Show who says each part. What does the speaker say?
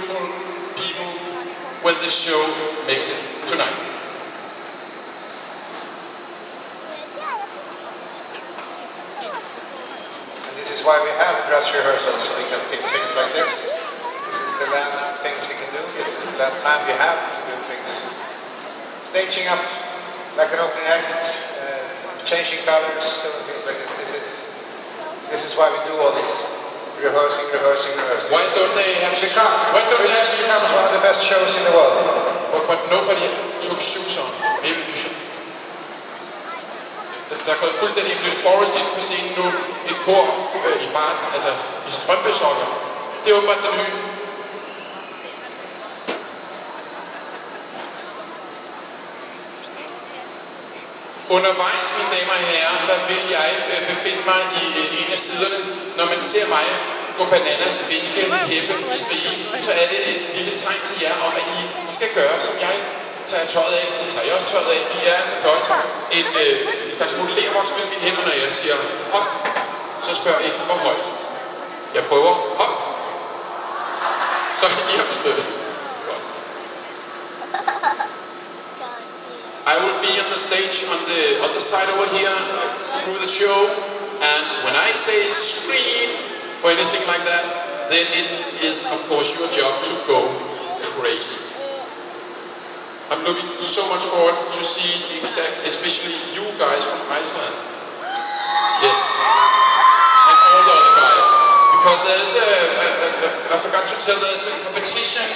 Speaker 1: beautiful people when this show makes it tonight.
Speaker 2: And this is why we have dress rehearsals, so we can pick things like this. This is the last things we can do. This is the last time we have to do things. Staging up like an opening act, changing colors, doing things like this. This is why we do all this. Rehearsing.
Speaker 1: Why don't they have shoes on?
Speaker 2: Becomes one of the best shows in the world.
Speaker 1: But nobody took shoes on. Maybe you should. Der er gået fuldstændig en Forrest ind på scenen nu. Et kor i barten, altså i strømpesokker. Det er åbenbart det nye. Undervejs, mine damer og herrer, der vil jeg befinde mig i en af siderne. Når man ser mig gå bananas, vinke, hæppe, skrige, så er det et lille tegn til jer om, at I skal gøre, som jeg tager tøjet af. Så tager jeg også tøjet af. I er altså godt et slags modellervoks mellem mine hænder, når jeg siger hop. Så spørger I, hvor højt. Jeg prøver hop. Så I har forstået det. I will be on the stage on the other side over here through the show, and when I say scream or anything like that, then it is of course your job to go crazy. I'm looking so much forward to see especially you guys from Iceland. Yes, and all the other guys, because there's I forgot to tell, there's a competition